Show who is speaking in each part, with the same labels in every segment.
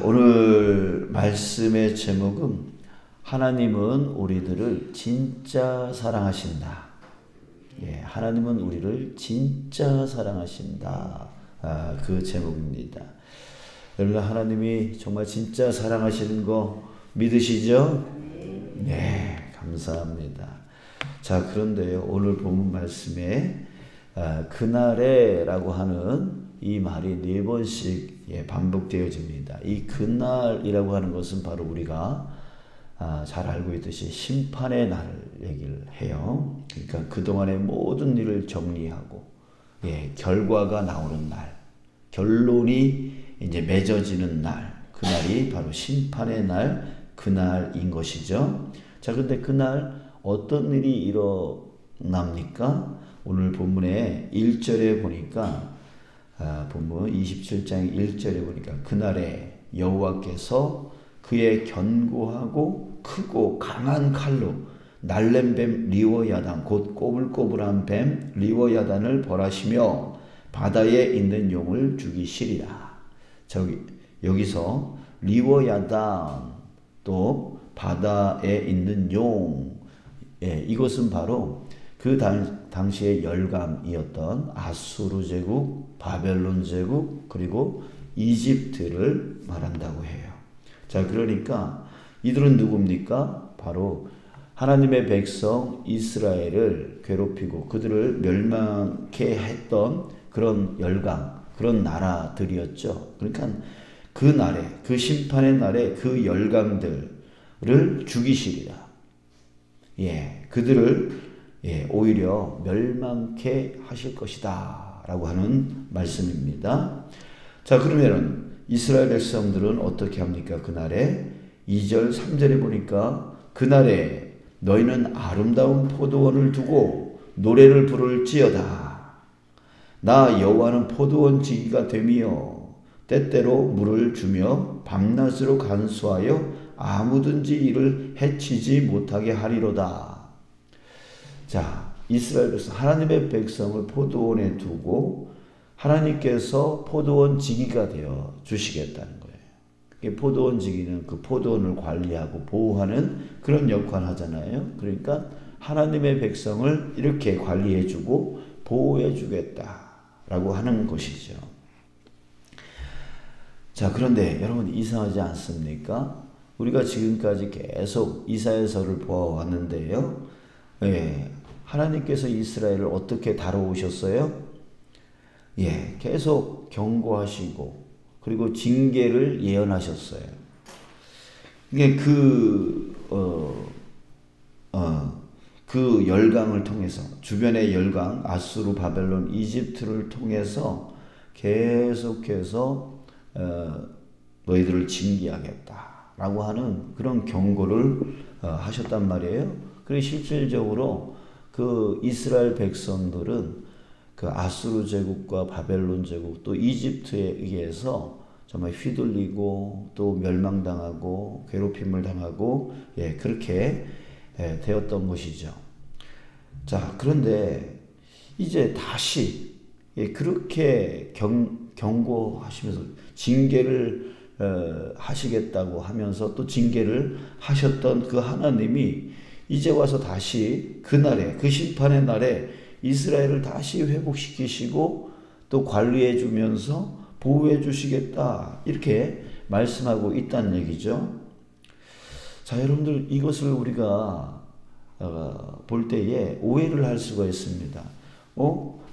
Speaker 1: 오늘 말씀의 제목은 하나님은 우리들을 진짜 사랑하신다. 하나님은 우리를 진짜 사랑하신다. 그 제목입니다. 여러분, 하나님이 정말 진짜 사랑하시는 거 믿으시죠? 네, 감사합니다. 자, 그런데요, 오늘 본문 말씀에 그날에 라고 하는 이 말이 4번씩 반복되어집니다. 이 그날이라고 하는 것은 바로 우리가 잘 알고 있듯이 심판의 날 얘기를 해요. 그러니까 그동안의 모든 일을 정리하고 결과가 나오는 날, 결론이 이제 맺어지는 날, 그날이 바로 심판의 날, 그날인 것이죠. 자, 근데 그날 어떤 일이 일어납니까? 오늘 본문의 1절에 보니까 본문 27장 1절에 보니까 그날에 여호와께서 그의 견고하고 크고 강한 칼로 날랜 뱀 리워야단 곧 꼬불꼬불한 뱀 리워야단을 벌하시며 바다에 있는 용을 죽이시리라. 여기서 리워야단 또 바다에 있는 용, 이것은 바로 그 당시의 열강이었던 아수르 제국, 바벨론 제국, 그리고 이집트를 말한다고 해요. 자, 그러니까 이들은 누굽니까? 바로 하나님의 백성 이스라엘을 괴롭히고 그들을 멸망케 했던 그런 열강, 그런 나라들이었죠. 그러니까 그 날에, 그 심판의 날에 그 열강들을 죽이시리라. 그들을 오히려 멸망케 하실 것이다 라고 하는 말씀입니다. 자, 그러면은 이스라엘 백성들은 어떻게 합니까? 그날에 2절 3절에 보니까 그날에 너희는 아름다운 포도원을 두고 노래를 부를지어다. 나 여호와는 포도원 지기가 되며 때때로 물을 주며 밤낮으로 간수하여 아무든지 이를 해치지 못하게 하리로다. 자, 이스라엘 백성, 하나님의 백성을 포도원에 두고 하나님께서 포도원 지기가 되어 주시겠다는 거예요. 포도원 지기는 그 포도원을 관리하고 보호하는 그런 역할을 하잖아요. 그러니까 하나님의 백성을 이렇게 관리해 주고 보호해 주겠다라고 하는 것이죠. 자, 그런데 여러분 이상하지 않습니까? 우리가 지금까지 계속 이사야서를 보아왔는데요. 하나님께서 이스라엘을 어떻게 다뤄오셨어요? 계속 경고하시고 그리고 징계를 예언하셨어요. 이게 그 열강을 통해서 주변의 열강 아수르, 바벨론, 이집트를 통해서 계속해서 너희들을 징계하겠다라고 하는 그런 경고를 하셨단 말이에요. 그리고 실질적으로 그 이스라엘 백성들은 그 아수르 제국과 바벨론 제국 또 이집트에 의해서 정말 휘둘리고 또 멸망당하고 괴롭힘을 당하고 그렇게 되었던 것이죠. 자, 그런데 이제 다시 그렇게 경고하시면서 징계를 하시겠다고 하면서 또 징계를 하셨던 그 하나님이 이제 와서 다시 그날에, 그 심판의 날에 이스라엘을 다시 회복시키시고 또 관리해 주면서 보호해 주시겠다 이렇게 말씀하고 있다는 얘기죠. 자, 여러분들 이것을 우리가 볼 때에 오해를 할 수가 있습니다.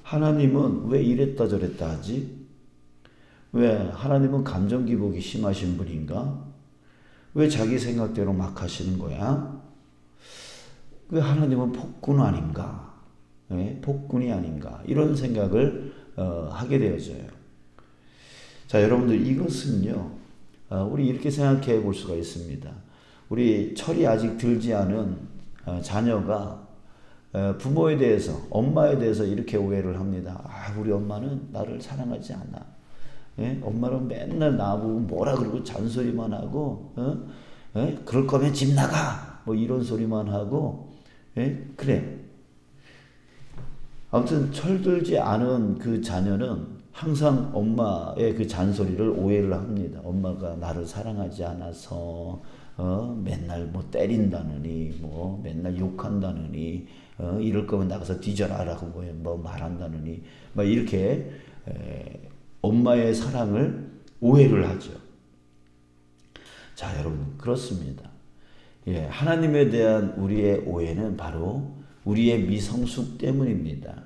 Speaker 1: 하나님은 왜 이랬다 저랬다 하지? 왜 하나님은 감정 기복이 심하신 분인가? 왜 자기 생각대로 막 하시는 거야? 왜 하나님은 폭군 아닌가? 폭군이 아닌가? 이런 생각을 하게 되어져요. 자, 여러분들 이것은요, 우리 이렇게 생각해 볼 수가 있습니다. 우리 철이 아직 들지 않은 자녀가 부모에 대해서, 엄마에 대해서 이렇게 오해를 합니다. 우리 엄마는 나를 사랑하지 않아. 엄마는 맨날 나보고 뭐라 그러고 잔소리만 하고, 그럴 거면 집 나가! 뭐 이런 소리만 하고, 그래. 아무튼 철들지 않은 그 자녀는 항상 엄마의 그 잔소리를 오해를 합니다. 엄마가 나를 사랑하지 않아서 맨날 뭐 때린다느니 뭐 맨날 욕한다느니 이럴 거면 나가서 뒤져라라고 뭐 말한다느니 막 이렇게 엄마의 사랑을 오해를 하죠. 자, 여러분 그렇습니다. 예, 하나님에 대한 우리의 오해는 바로 우리의 미성숙 때문입니다.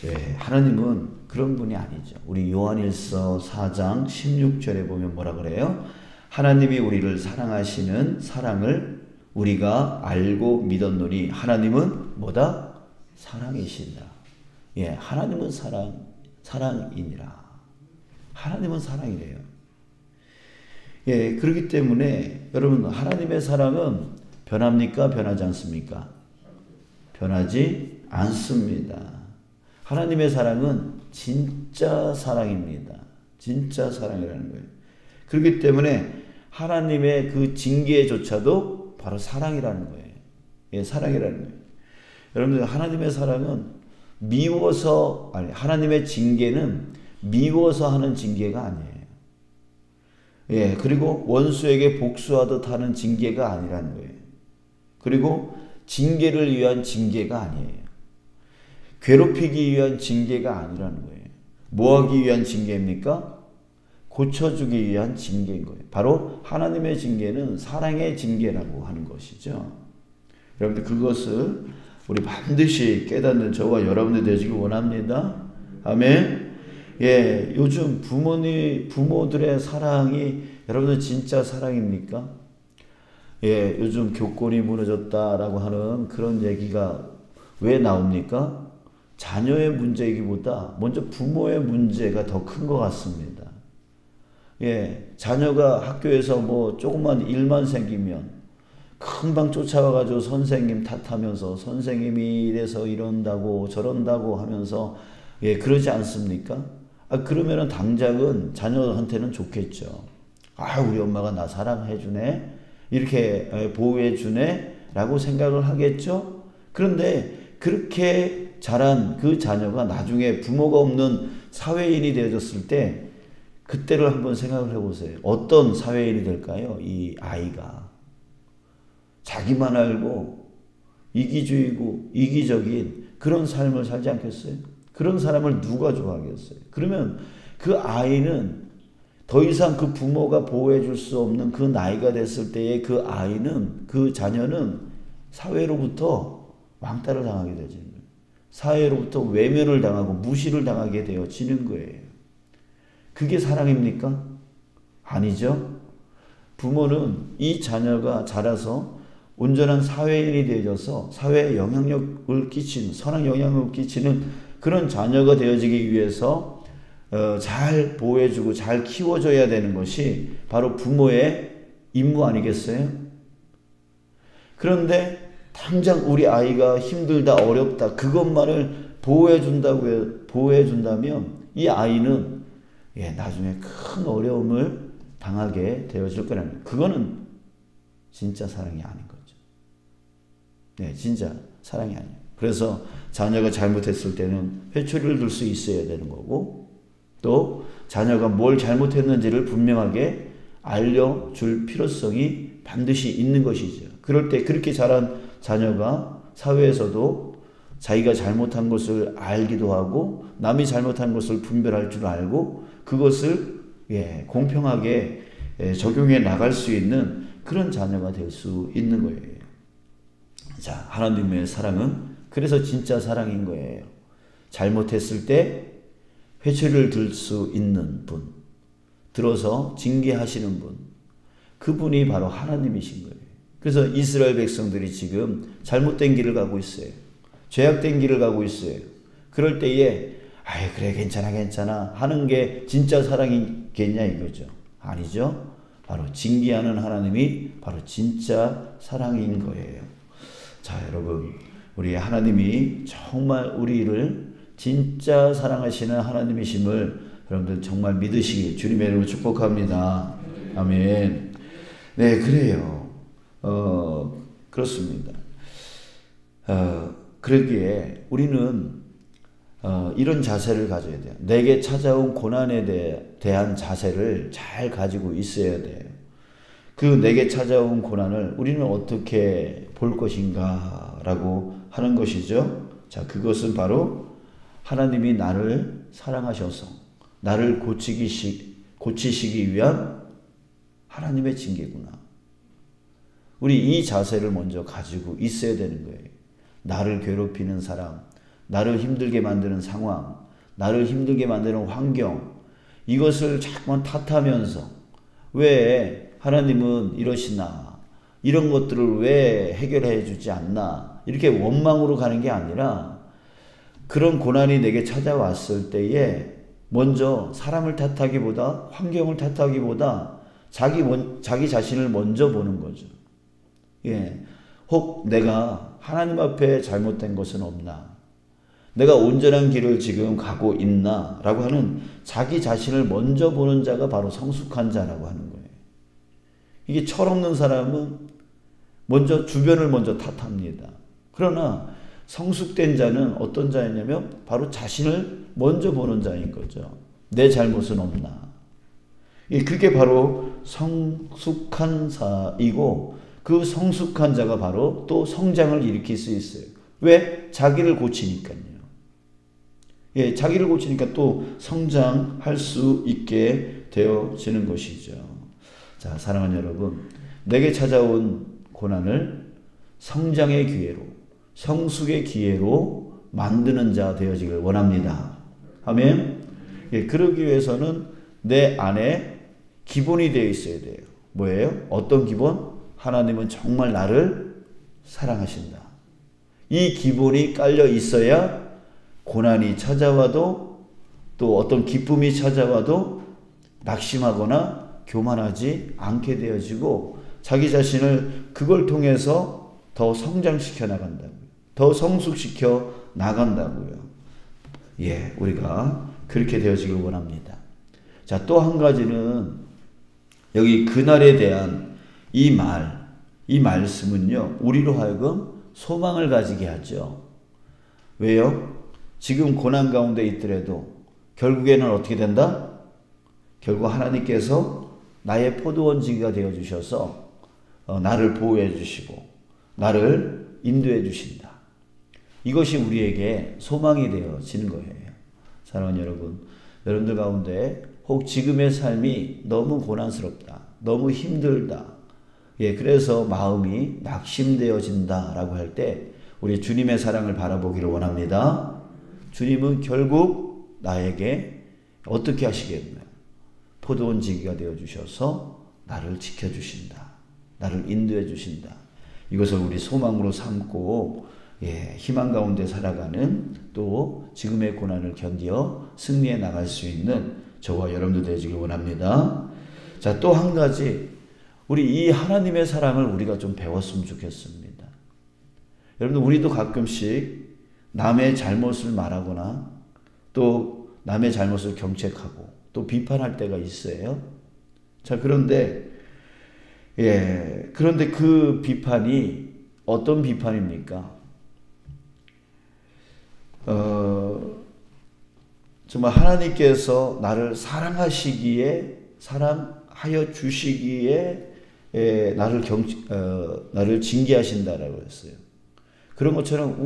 Speaker 1: 예, 하나님은 그런 분이 아니죠. 우리 요한일서 4장 16절에 보면 뭐라 그래요? 하나님이 우리를 사랑하시는 사랑을 우리가 알고 믿었노니 하나님은 뭐다? 사랑이시다. 예, 하나님은 사랑이니라. 하나님은 사랑이래요. 예, 그렇기 때문에 여러분 하나님의 사랑은 변합니까? 변하지 않습니까? 변하지 않습니다. 하나님의 사랑은 진짜 사랑입니다. 진짜 사랑이라는 거예요. 그렇기 때문에 하나님의 그 징계조차도 바로 사랑이라는 거예요. 예, 사랑이라는 거예요. 여러분들 하나님의 사랑은 하나님의 징계는 미워서 하는 징계가 아니에요. 예, 그리고 원수에게 복수하듯 하는 징계가 아니라는 거예요. 그리고 징계를 위한 징계가 아니에요. 괴롭히기 위한 징계가 아니라는 거예요. 뭐 하기 위한 징계입니까? 고쳐주기 위한 징계인 거예요. 바로 하나님의 징계는 사랑의 징계라고 하는 것이죠. 여러분들 그것을 우리 반드시 깨닫는 저와 여러분들 되시길 원합니다. 아멘. 예, 요즘 부모들의 사랑이 여러분들 진짜 사랑입니까? 예, 요즘 교권이 무너졌다라고 하는 그런 얘기가 왜 나옵니까? 자녀의 문제이기보다 먼저 부모의 문제가 더 큰 것 같습니다. 예, 자녀가 학교에서 뭐 조그만 일만 생기면 금방 쫓아와가지고 선생님 탓하면서 선생님이 이래서 이런다고 저런다고 하면서 예, 그러지 않습니까? 그러면은 당장은 자녀한테는 좋겠죠. 우리 엄마가 나 사랑해주네. 이렇게 보호해주네. 라고 생각을 하겠죠. 그런데 그렇게 자란 그 자녀가 나중에 부모가 없는 사회인이 되어졌을 때 그때를 한번 생각을 해보세요. 어떤 사회인이 될까요? 이 아이가. 자기만 알고 이기주의고 이기적인 그런 삶을 살지 않겠어요? 그런 사람을 누가 좋아하겠어요? 그러면 그 아이는 더 이상 그 부모가 보호해 줄 수 없는 그 나이가 됐을 때의 그 아이는, 그 자녀는 사회로부터 왕따를 당하게 되죠. 사회로부터 외면을 당하고 무시를 당하게 되어지는 거예요. 그게 사랑입니까? 아니죠. 부모는 이 자녀가 자라서 온전한 사회인이 되어져서 사회에 영향력을 끼치는, 선한 영향력을 끼치는 그런 자녀가 되어지기 위해서 잘 보호해주고 잘 키워줘야 되는 것이 바로 부모의 임무 아니겠어요? 그런데 당장 우리 아이가 힘들다 어렵다 그것만을 보호해준다면 이 아이는 나중에 큰 어려움을 당하게 되어질 거라는, 그거는 진짜 사랑이 아닌 거죠. 네, 진짜 사랑이 아니에요. 그래서 자녀가 잘못했을 때는 회초리를 들 수 있어야 되는 거고, 또 자녀가 뭘 잘못했는지를 분명하게 알려줄 필요성이 반드시 있는 것이죠. 그럴 때 그렇게 자란 자녀가 사회에서도 자기가 잘못한 것을 알기도 하고 남이 잘못한 것을 분별할 줄 알고 그것을 공평하게 적용해 나갈 수 있는 그런 자녀가 될 수 있는 거예요. 자, 하나님의 사랑은 그래서 진짜 사랑인 거예요. 잘못했을 때 회초리를 들 수 있는 분, 들어서 징계하시는 분, 그분이 바로 하나님이신 거예요. 그래서 이스라엘 백성들이 지금 잘못된 길을 가고 있어요. 죄악된 길을 가고 있어요. 그럴 때에 그래 괜찮아 하는 게 진짜 사랑이겠냐 이거죠. 아니죠. 바로 징계하는 하나님이 바로 진짜 사랑인 거예요. 자, 여러분, 우리 하나님이 정말 우리를 진짜 사랑하시는 하나님이심을 여러분들 정말 믿으시기 주님의 이름으로 축복합니다. 아멘. 네, 그래요. 그렇습니다. 그러기에 우리는 이런 자세를 가져야 돼요. 내게 찾아온 고난에 대한 자세를 잘 가지고 있어야 돼요. 그 내게 찾아온 고난을 우리는 어떻게 볼 것인가 라고 하는 것이죠. 자, 그것은 바로 하나님이 나를 사랑하셔서 나를 고치시기 위한 하나님의 징계구나. 우리 이 자세를 먼저 가지고 있어야 되는 거예요. 나를 괴롭히는 사람, 나를 힘들게 만드는 상황, 나를 힘들게 만드는 환경, 이것을 자꾸만 탓하면서 왜 하나님은 이러시나, 이런 것들을 왜 해결해 주지 않나, 이렇게 원망으로 가는 게 아니라 그런 고난이 내게 찾아왔을 때에 먼저 사람을 탓하기보다, 환경을 탓하기보다 자기 자신을 먼저 보는 거죠. 예. 혹 내가 하나님 앞에 잘못된 것은 없나? 내가 온전한 길을 지금 가고 있나? 라고 하는 자기 자신을 먼저 보는 자가 바로 성숙한 자라고 하는 거예요. 이게 철없는 사람은 먼저 주변을 먼저 탓합니다. 그러나 성숙된 자는 어떤 자였냐면 바로 자신을 먼저 보는 자인 거죠. 내 잘못은 없나? 그게 바로 성숙한 자이고 그 성숙한 자가 바로 또 성장을 일으킬 수 있어요. 왜? 자기를 고치니까요. 예, 자기를 고치니까 또 성장할 수 있게 되어지는 것이죠. 자, 사랑하는 여러분, 내게 찾아온 고난을 성장의 기회로, 성숙의 기회로 만드는 자 되어지길 원합니다. 아멘. 예, 그러기 위해서는 내 안에 기본이 되어 있어야 돼요. 뭐예요? 어떤 기본? 하나님은 정말 나를 사랑하신다. 이 기본이 깔려 있어야 고난이 찾아와도 또 어떤 기쁨이 찾아와도 낙심하거나 교만하지 않게 되어지고 자기 자신을 그걸 통해서 더 성장시켜 나간다고요. 더 성숙시켜 나간다고요. 예, 우리가 그렇게 되어지길 원합니다. 자, 또 한 가지는 여기 그날에 대한 이 말씀은요, 우리로 하여금 소망을 가지게 하죠. 왜요? 지금 고난 가운데 있더라도 결국에는 어떻게 된다? 결국 하나님께서 나의 포도원지기가 되어주셔서 나를 보호해 주시고 나를 인도해 주신다. 이것이 우리에게 소망이 되어지는 거예요. 사랑하는 여러분, 여러분들 가운데 혹 지금의 삶이 너무 고난스럽다, 너무 힘들다, 예, 그래서 마음이 낙심되어진다라고 할 때 우리 주님의 사랑을 바라보기를 원합니다. 주님은 결국 나에게 어떻게 하시겠나요? 포도원지기가 되어주셔서 나를 지켜주신다. 나를 인도해 주신다. 이것을 우리 소망으로 삼고 예, 희망 가운데 살아가는 또 지금의 고난을 견디어 승리해 나갈 수 있는 저와 여러분들 되시길 원합니다. 자, 또 한 가지 우리 이 하나님의 사랑을 우리가 좀 배웠으면 좋겠습니다. 여러분들 우리도 가끔씩 남의 잘못을 말하거나 또 남의 잘못을 경책하고 또 비판할 때가 있어요. 자, 그런데 그 비판이 어떤 비판입니까? 정말 하나님께서 나를 사랑하여 주시기에 나를 징계하신다라고 했어요. 그런 것처럼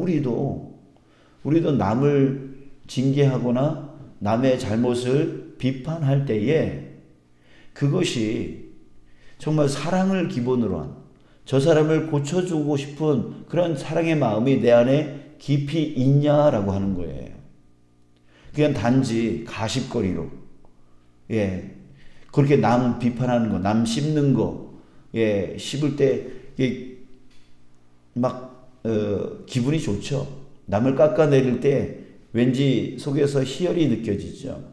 Speaker 1: 우리도 남을 징계하거나 남의 잘못을 비판할 때에 그것이 정말 사랑을 기본으로 한 저 사람을 고쳐주고 싶은 그런 사랑의 마음이 내 안에 깊이 있냐라고 하는 거예요. 그냥 단지 가십거리로, 예, 그렇게 남 비판하는 거, 남 씹는 거, 예, 씹을 때 막 기분이 좋죠. 남을 깎아내릴 때 왠지 속에서 희열이 느껴지죠.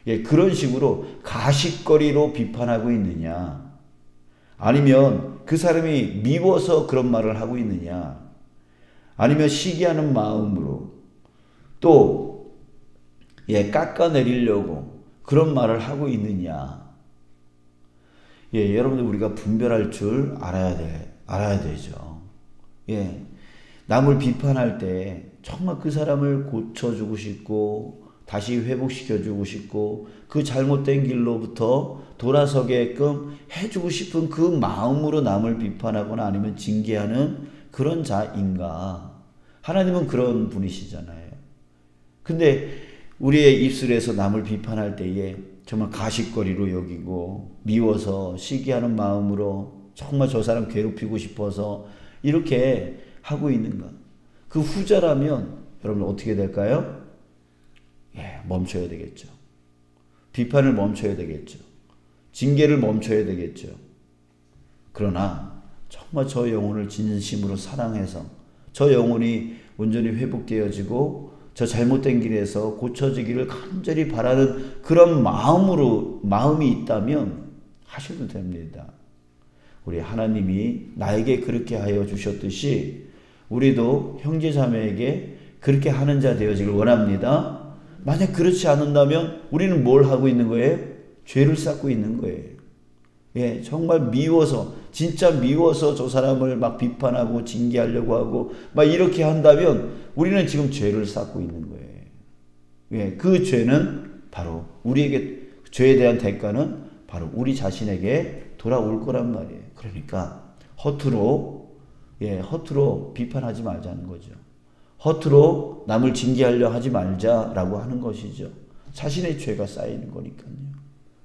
Speaker 1: 예, 그런 식으로 가십거리로 비판하고 있느냐, 아니면 그 사람이 미워서 그런 말을 하고 있느냐, 아니면 시기하는 마음으로 또 깎아내리려고 그런 말을 하고 있느냐. 예, 여러분들 우리가 분별할 줄 알아야 되죠. 예, 남을 비판할 때 정말 그 사람을 고쳐주고 싶고 다시 회복시켜주고 싶고 그 잘못된 길로부터 돌아서게끔 해주고 싶은 그 마음으로 남을 비판하거나 아니면 징계하는 그런 자인가? 하나님은 그런 분이시잖아요. 근데 우리의 입술에서 남을 비판할 때에 정말 가십거리로 여기고 미워서 시기하는 마음으로 정말 저 사람 괴롭히고 싶어서 이렇게 하고 있는가? 그 후자라면 여러분 어떻게 될까요? 멈춰야 되겠죠. 비판을 멈춰야 되겠죠. 징계를 멈춰야 되겠죠. 그러나 정말 저 영혼을 진심으로 사랑해서 저 영혼이 온전히 회복되어지고 저 잘못된 길에서 고쳐지기를 간절히 바라는 그런 마음이 있다면 하셔도 됩니다. 우리 하나님이 나에게 그렇게 하여 주셨듯이 우리도 형제자매에게 그렇게 하는 자 되어지길 원합니다. 만약 그렇지 않는다면 우리는 뭘 하고 있는 거예요? 죄를 쌓고 있는 거예요. 정말 미워서 진짜 미워서 저 사람을 막 비판하고 징계하려고 하고 막 이렇게 한다면 우리는 지금 죄를 쌓고 있는 거예요. 그 죄는 바로 우리에게 죄에 대한 대가는 바로 우리 자신에게 돌아올 거란 말이에요. 그러니까 허투루 비판하지 말자는 거죠. 허투루 남을 징계하려 하지 말자라고 하는 것이죠. 자신의 죄가 쌓이는 거니까요.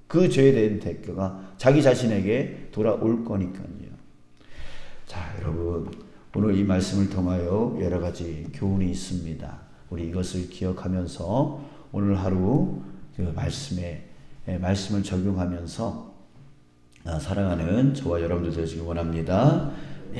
Speaker 1: 그 죄에 대한 대가가 자기 자신에게 돌아올 거니까요. 자, 여러분 오늘 이 말씀을 통하여 여러 가지 교훈이 있습니다. 우리 이것을 기억하면서 오늘 하루 그 말씀을 적용하면서 살아가는 저와 여러분들 되시길 원합니다.